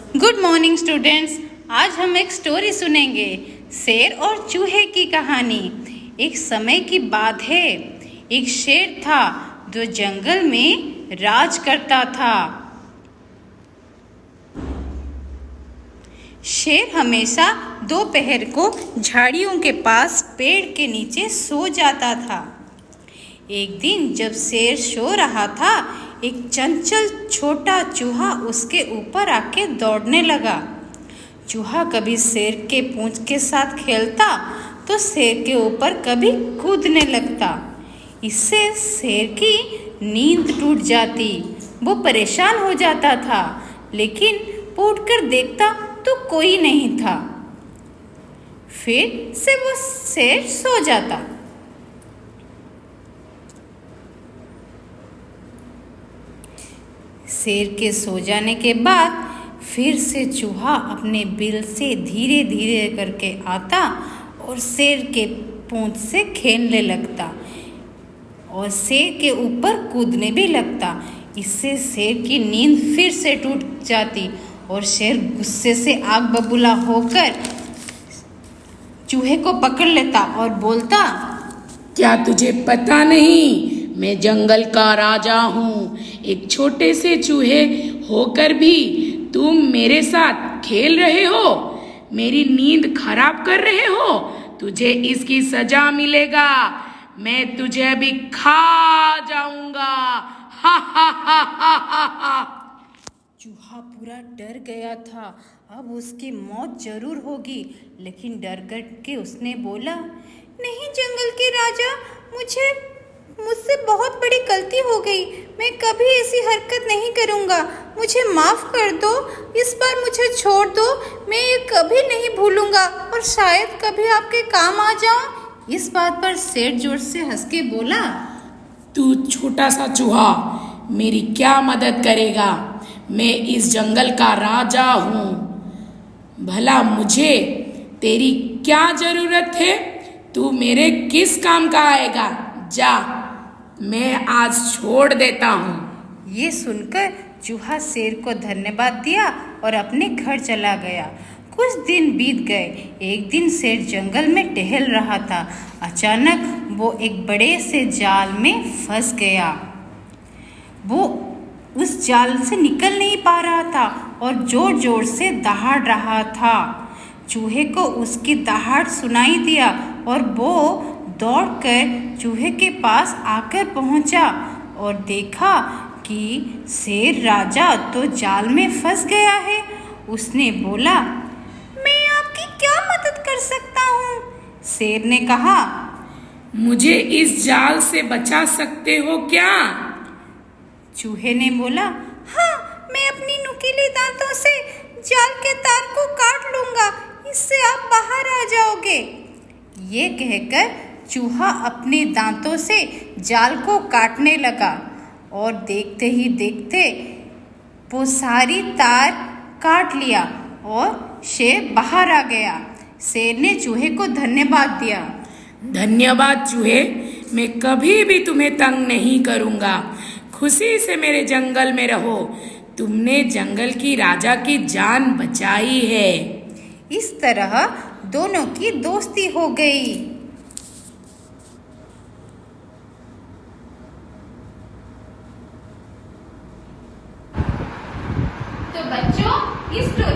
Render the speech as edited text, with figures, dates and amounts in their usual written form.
Good morning students. आज हम एक स्टोरी सुनेंगे, शेर और चूहे की कहानी। एक समय की बात है, एक शेर था जो जंगल में राज करता था। शेर हमेशा दोपहर को झाड़ियों के पास पेड़ के नीचे सो जाता था। एक दिन जब शेर सो रहा था, एक चंचल छोटा चूहा उसके ऊपर आके दौड़ने लगा। चूहा कभी शेर के पूंछ के साथ खेलता तो शेर के ऊपर कभी कूदने लगता। इससे शेर की नींद टूट जाती। वो परेशान हो जाता था, लेकिन वो उठकर देखता तो कोई नहीं था। फिर से वो शेर सो जाता। शेर के सो जाने के बाद फिर से चूहा अपने बिल से धीरे धीरे करके आता और शेर के पूंछ से खेलने लगता और शेर के ऊपर कूदने भी लगता। इससे शेर की नींद फिर से टूट जाती और शेर गुस्से से आग बबूला होकर चूहे को पकड़ लेता और बोलता, क्या तुझे पता नहीं, मैं जंगल का राजा हूँ। एक छोटे से चूहे होकर भी तुम मेरे साथ खेल रहे हो, मेरी नींद खराब कर रहे हो। तुझे इसकी सजा मिलेगा। मैं तुझे अभी खा जाऊंगा। हा हा हा हा हा हा। चूहा पूरा डर गया था। अब उसकी मौत जरूर होगी, लेकिन डर कर के उसने बोला, नहीं जंगल के राजा, मुझसे बहुत बड़ी गलती हो गई। मैं कभी ऐसी हरकत नहीं करूँगा। मुझे माफ़ कर दो। इस बार मुझे छोड़ दो। मैं ये कभी नहीं भूलूंगा और शायद कभी आपके काम आ जाऊं। इस बात पर शेर जोर से हंस के बोला, तू छोटा सा चूहा मेरी क्या मदद करेगा? मैं इस जंगल का राजा हूँ। भला मुझे तेरी क्या जरूरत है? तू मेरे किस काम का आएगा? जा, मैं आज छोड़ देता हूँ। ये सुनकर चूहा शेर को धन्यवाद दिया और अपने घर चला गया। कुछ दिन बीत गए। एक दिन शेर जंगल में टहल रहा था। अचानक वो एक बड़े से जाल में फंस गया। वो उस जाल से निकल नहीं पा रहा था और जोर जोर से दहाड़ रहा था। चूहे को उसकी दहाड़ सुनाई दिया और वो दौड़कर चूहे के पास आकर पहुंचा और देखा कि शेर राजा तो जाल में फंस गया है। उसने बोला, मैं आपकी क्या मदद कर सकता हूँ? शेर ने कहा, मुझे इस जाल से बचा सकते हो क्या? चूहे ने बोला, हाँ, मैं अपनी नुकीले दांतों से जाल के तार को काट लूंगा। इससे आप बाहर आ जाओगे। ये कहकर चूहा अपने दांतों से जाल को काटने लगा और देखते ही देखते वो सारी तार काट लिया और शेर बाहर आ गया। शेर ने चूहे को धन्यवाद दिया। धन्यवाद चूहे, मैं कभी भी तुम्हें तंग नहीं करूँगा। खुशी से मेरे जंगल में रहो। तुमने जंगल की राजा की जान बचाई है। इस तरह दोनों की दोस्ती हो गई। तो बच्चों, इस स्टोरी